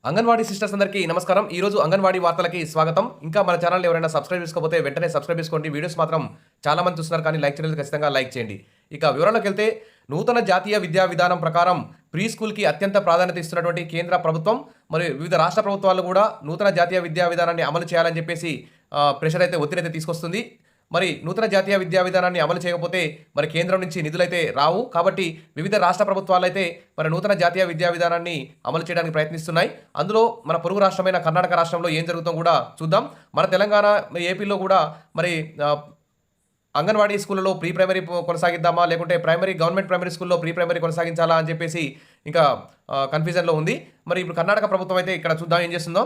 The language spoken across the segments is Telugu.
అంగన్వాడీ సిస్టర్స్ అందరికీ నమస్కారం. ఈరోజు అంగన్వాడీ వార్తలకి స్వాగతం. ఇంకా మన ఛానల్ ఎవరైనా సబ్స్క్రైబ్ చేసుకోకపోతే వెంటనే సబ్స్క్రైబ్ చేసుకోండి. వీడియోస్ మాత్రం చాలా మంది చూస్తున్నారు కానీ లైక్ చేయలేదు, ఖచ్చితంగా లైక్ చేయండి. ఇక వివరాల్లోకి వెళ్తే నూతన జాతీయ విద్యా విధానం ప్రకారం ప్రీ స్కూల్కి అత్యంత ప్రాధాన్యత ఇస్తున్నటువంటి కేంద్ర ప్రభుత్వం మరియు వివిధ రాష్ట్ర ప్రభుత్వాలు కూడా నూతన జాతీయ విద్యా విధానాన్ని అమలు చేయాలని చెప్పేసి ప్రెషర్ అయితే ఒత్తిడి తీసుకొస్తుంది. మరి నూతన జాతీయ విద్యా విధానాన్ని అమలు చేయకపోతే మరి కేంద్రం నుంచి నిధులైతే రావు. కాబట్టి వివిధ రాష్ట్ర ప్రభుత్వాలు అయితే మరి నూతన జాతీయ విద్యా విధానాన్ని అమలు చేయడానికి ప్రయత్నిస్తున్నాయి. అందులో మన పొరుగు రాష్ట్రమైన కర్ణాటక రాష్ట్రంలో ఏం జరుగుతుందో కూడా చూద్దాం. మన తెలంగాణ ఏపీలో కూడా మరి అంగన్వాడీ స్కూళ్ళలో ప్రీ ప్రైమరీ కొనసాగిద్దామా, లేకుంటే గవర్నమెంట్ ప్రైమరీ స్కూల్లో ప్రీ ప్రైమరీ కొనసాగించాలా అని చెప్పేసి ఇంకా కన్ఫ్యూజన్లో ఉంది. మరి ఇప్పుడు కర్ణాటక ప్రభుత్వం అయితే ఇక్కడ చూద్దాం ఏం చేస్తుందో.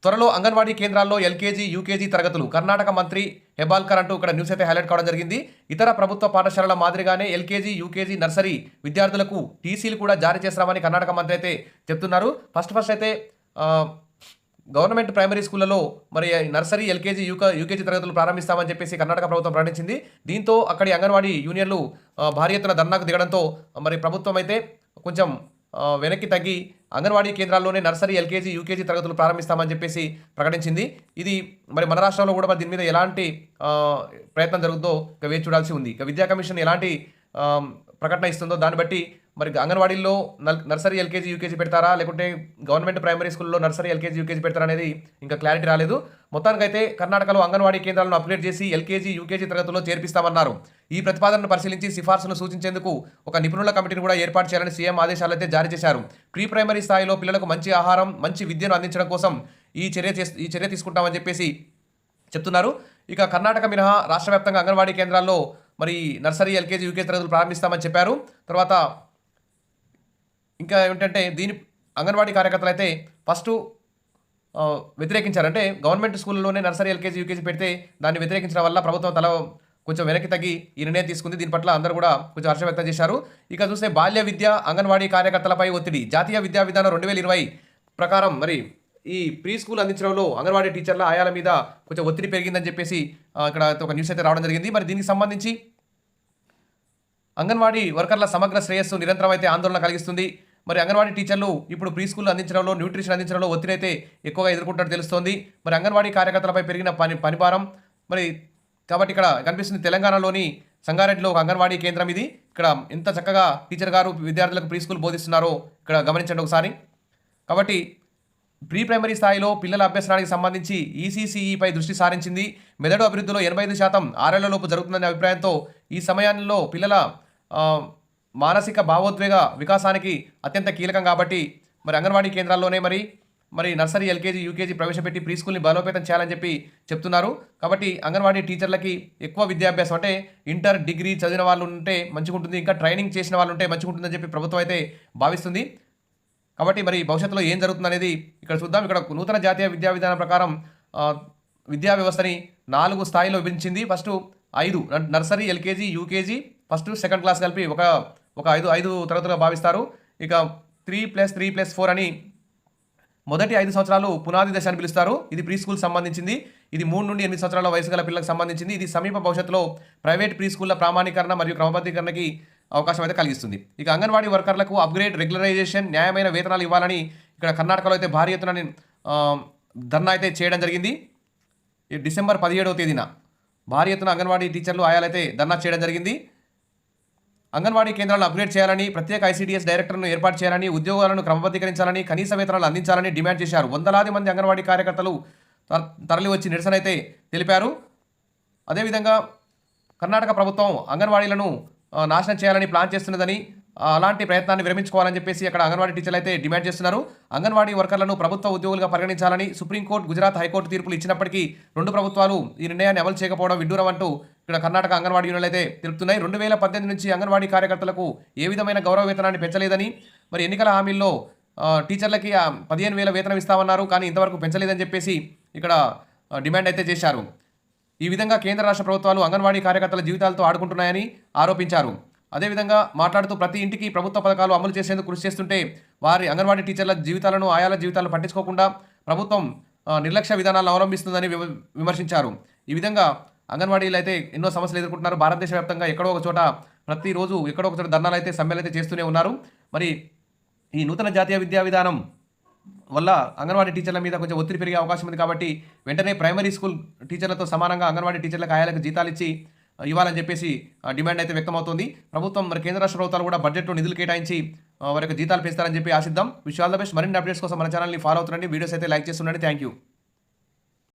త్వరలో అంగన్వాడీ కేంద్రాల్లో ఎల్కేజీ, యూకేజీ తరగతులు కర్ణాటక మంత్రి హెబాల్కర్ అంటూ ఇక్కడ న్యూస్ అయితే హైలైట్ కావడం జరిగింది. ఇతర ప్రభుత్వ పాఠశాలల మాదిరిగానే ఎల్కేజీ, యూకేజీ, నర్సరీ విద్యార్థులకు టీసీలు కూడా జారీ చేస్తామని కర్ణాటక మంత్రి అయితే చెప్తున్నారు. ఫస్ట్ అయితే గవర్నమెంట్ ప్రైమరీ స్కూళ్లలో మరి నర్సరీ, ఎల్కేజీ, యూకేజీ తరగతులు ప్రారంభిస్తామని చెప్పేసి కర్ణాటక ప్రభుత్వం ప్రకటించింది. దీంతో అక్కడి అంగన్వాడీ యూనియన్లు భారీ ఎత్తున ధర్నాకు దిగడంతో మరి ప్రభుత్వం అయితే కొంచెం వెనక్కి తగ్గి అంగన్వాడీ కేంద్రాల్లోనే నర్సరీ, ఎల్కేజీ, యూకేజీ తరగతులు ప్రారంభిస్తామని చెప్పేసి ప్రకటించింది. ఇది మరి మన రాష్ట్రంలో కూడా దీని మీద ఎలాంటి ప్రయత్నం జరుగుతుందో ఇక వేచి చూడాల్సి ఉంది. ఇక విద్యా కమిషన్ ఎలాంటి ప్రకటన ఇస్తుందో దాన్ని బట్టి మరి అంగన్వాడీల్లో నర్సరీ, ఎల్కేజీ, యూకేజీ పెడతారా, లేకుంటే గవర్నమెంట్ ప్రైమరీ స్కూల్లో నర్సరీ, ఎల్కేజీ, యూకేజీ పెడతారా అనేది ఇంకా క్లారిటీ రాలేదు. మొత్తానికైతే కర్ణాటకలో అంగన్వాడీ కేంద్రాలను అప్గ్రేడ్ చేసి ఎల్కేజీ, యూకేజీ తరగతుల్లో చేర్పిస్తామన్నారు. ఈ ప్రతిపాదనను పరిశీలించి సిఫార్సును సూచించేందుకు ఒక నిపుణుల కమిటీని కూడా ఏర్పాటు చేయాలని సీఎం ఆదేశాలైతే జారీ చేశారు. ప్రీ ప్రైమరీ స్థాయిలో పిల్లలకు మంచి ఆహారం, మంచి విద్యను అందించడం కోసం ఈ చర్య తీసుకుంటామని చెప్పేసి చెప్తున్నారు. ఇక కర్ణాటక మినహా రాష్ట్ర వ్యాప్తంగా అంగన్వాడీ కేంద్రాల్లో మరి నర్సరీ, ఎల్కేజీ, యూకేజీ తరగతులు ప్రారంభిస్తామని చెప్పారు. తర్వాత ఇంకా ఏమిటంటే దీని అంగన్వాడీ కార్యకర్తలు అయితే ఫస్ట్ వ్యతిరేకించారు. అంటే గవర్నమెంట్ స్కూల్లోనే నర్సరీ, ఎల్కేజీ, యూకేజీ పెడితే దాన్ని వ్యతిరేకించడం వల్ల ప్రభుత్వం కొంచెం వెనక్కి తగ్గి ఈ నిర్ణయం తీసుకుంది. దీని పట్ల అందరూ కూడా కొంచెం హర్షం వ్యక్తం చేశారు. ఇక చూస్తే బాల్య విద్య, అంగన్వాడీ కార్యకర్తలపై ఒత్తిడి. జాతీయ విద్యా విధానం 2020 ప్రకారం మరి ఈ ప్రీ స్కూల్ అందించడంలో అంగన్వాడీ టీచర్ల ఆయాల మీద కొంచెం ఒత్తిడి పెరిగిందని చెప్పేసి ఇక్కడ ఒక న్యూస్ అయితే రావడం జరిగింది. మరి దీనికి సంబంధించి అంగన్వాడీ వర్కర్ల సమగ్ర శ్రేయస్సు నిరంతరం అయితే ఆందోళన కలిగిస్తుంది. మరి అంగన్వాడీ టీచర్లు ఇప్పుడు ప్రీ స్కూల్ అందించడంలో, న్యూట్రిషన్ అందించడంలో ఒత్తిడి అయితే ఎక్కువగా ఎదుర్కొంటున్నట్టు తెలుస్తోంది. మరి అంగన్వాడీ కార్యకర్తలపై పెరిగిన పనిభారం మరి కాబట్టి ఇక్కడ కనిపిస్తుంది తెలంగాణలోని సంగారెడ్డిలో ఒక అంగన్వాడీ కేంద్రం ఇది. ఇక్కడ ఎంత చక్కగా టీచర్ గారు విద్యార్థులకు ప్రీ స్కూల్ బోధిస్తున్నారో ఇక్కడ గమనించండి ఒకసారి. కాబట్టి ప్రీ ప్రైమరీ స్థాయిలో పిల్లల అభ్యసనానికి సంబంధించి ఈసీసీఈపై దృష్టి సారించింది. మెదడు అభివృద్ధిలో 85% 6 జరుగుతుందనే అభిప్రాయంతో ఈ సమయంలో పిల్లల మానసిక భావోద్వేగ వికాసానికి అత్యంత కీలకం కాబట్టి మరి అంగన్వాడీ కేంద్రాల్లోనే మరి నర్సరీ, ఎల్కేజీ, యూకేజీ ప్రవేశపెట్టి ప్రీ స్కూల్ని బలోపేతం చేయాలని చెప్పి చెప్తున్నారు. కాబట్టి అంగన్వాడీ టీచర్లకి ఎక్కువ విద్యాభ్యాసం అంటే ఇంటర్, డిగ్రీ చదివిన వాళ్ళు ఉంటే మంచిగా ఉంటుంది, ఇంకా ట్రైనింగ్ చేసిన వాళ్ళు ఉంటే మంచిగా ఉంటుందని చెప్పి ప్రభుత్వం అయితే భావిస్తుంది. కాబట్టి మరి భవిష్యత్తులో ఏం జరుగుతుంది అనేది ఇక్కడ చూద్దాం. ఇక్కడ నూతన జాతీయ విద్యా విధానం ప్రకారం విద్యా వ్యవస్థని 4 స్థాయిలో విభజించింది. First 5 nursery, LKG, UKG, first second class కలిపి ఒక 5 తరగతులుగా భావిస్తారు. ఇక 3+3+4 అని మొదటి 5 సంవత్సరాలు పునాది దశ అని పిలుస్తారు. ఇది ప్రీ స్కూల్ సంబంధించింది. ఇది 3 నుండి 8 సంవత్సరాల వయసు గల పిల్లలకు సంబంధించింది. ఇది సమీప భవిష్యత్తులో ప్రైవేట్ ప్రీ స్కూళ్ల ప్రామాణీకరణ మరియు క్రమబద్ధీకరణకి అవకాశం అయితే కలిగిస్తుంది. ఇక అంగన్వాడీ వర్కర్లకు అప్గ్రేడ్, రెగ్యులరైజేషన్, న్యాయమైన వేతనాలు ఇవ్వాలని ఇక్కడ కర్ణాటకలో అయితే భారీ ఎత్తున ధర్నా అయితే చేయడం జరిగింది. ఈ డిసెంబర్ 17వ తేదీన భారీ ఎత్తున అంగన్వాడీ టీచర్లు ఆయాలైతే ధర్నా చేయడం జరిగింది. అంగన్వాడీ కేంద్రాలను అప్గ్రేడ్ చేయాలని, ప్రత్యేక ఐసీడీఎస్ డైరెక్టర్ను ఏర్పాటు చేయాలని, ఉద్యోగాలను క్రమబద్ధీకరించాలని, కనీస వేతనాలు అందించాలని డిమాండ్ చేశారు. వందలాది మంది అంగన్వాడీ కార్యకర్తలు తరలి వచ్చి నిరసన అయితే తెలిపారు. అదేవిధంగా కర్ణాటక ప్రభుత్వం అంగన్వాడీలను నాశనం చేయాలని ప్లాన్ చేస్తున్నదని, అలాంటి ప్రయత్నాన్ని విరమించుకోవాలని చెప్పేసి అక్కడ అంగన్వాడీ టీచర్లు అయితే డిమాండ్ చేస్తున్నారు. అంగన్వాడీ వర్కర్లను ప్రభుత్వ ఉద్యోగులుగా పరిగణించాలని సుప్రీంకోర్టు, గుజరాత్ హైకోర్టు తీర్పులు ఇచ్చినప్పటికీ 2 ప్రభుత్వాలు ఈ నిర్ణయాన్ని అమలు చేయకపోవడం విడ్డూరం అంటూ ఇక్కడ కర్ణాటక అంగన్వాడీ యూనియన్లు అయితే తెలుపుతున్నాయి. 2018 నుంచి అంగన్వాడీ కార్యకర్తలకు ఏ విధమైన గౌరవ వేతనాన్ని పెంచలేదని, మరి ఎన్నికల హామీల్లో టీచర్లకి 15,000 వేతనం ఇస్తామన్నారు, కానీ ఇంతవరకు పెంచలేదని చెప్పేసి ఇక్కడ డిమాండ్ అయితే చేశారు. ఈ విధంగా కేంద్ర రాష్ట్ర ప్రభుత్వాలు అంగన్వాడీ కార్యకర్తల జీవితాలతో ఆడుకుంటున్నాయని ఆరోపించారు. అదేవిధంగా మాట్లాడుతూ ప్రతి ఇంటికి ప్రభుత్వ పథకాలు అమలు చేసేందుకు కృషి చేస్తుంటే వారి అంగన్వాడీ టీచర్ల జీవితాలను, ఆయాల జీవితాలను పట్టించుకోకుండా ప్రభుత్వం నిర్లక్ష్య విధానాలను అవలంబిస్తుందని విమర్శించారు. ఈ విధంగా అంగన్వాడీలు అయితే ఎన్నో సమస్యలు ఎదుర్కొంటున్నారు. భారతదేశ వ్యాప్తంగా ఎక్కడో ఒక చోట ప్రతిరోజు ఎక్కడో ఒక చోట ధర్నాలు అయితే సమ్మెలు అయితే చేస్తూనే ఉన్నారు. మరి ఈ నూతన జాతీయ విద్యా విధానం వల్ల అంగన్వాడీ టీచర్ల మీద కొంచెం ఒత్తిడి పెరిగే అవకాశం ఉంది కాబట్టి వెంటనే ప్రైమరీ స్కూల్ టీచర్లతో సమానంగా అంగన్వాడీ టీచర్లకు ఆయాలకు జీతాలు ఇచ్చి ఇవ్వాలని చెప్పేసి డిమాండ్ అయితే వ్యక్తమవుతోంది. ప్రభుత్వం మరి కేంద్ర రాష్ట్ర ప్రభుత్వాలు కూడా బడ్జెట్లో నిధులు కేటాయించి వారి యొక్క జీతాలు పెంచుతారని చెప్పి ఆశిద్దాం. Wish all the best. మరిన్ని అప్డేట్స్ కోసం మన ఛానల్ని ఫాలో అవుతుండండి. వీడియోస్ అయితే లైక్ చేస్తుండండి. Thank you.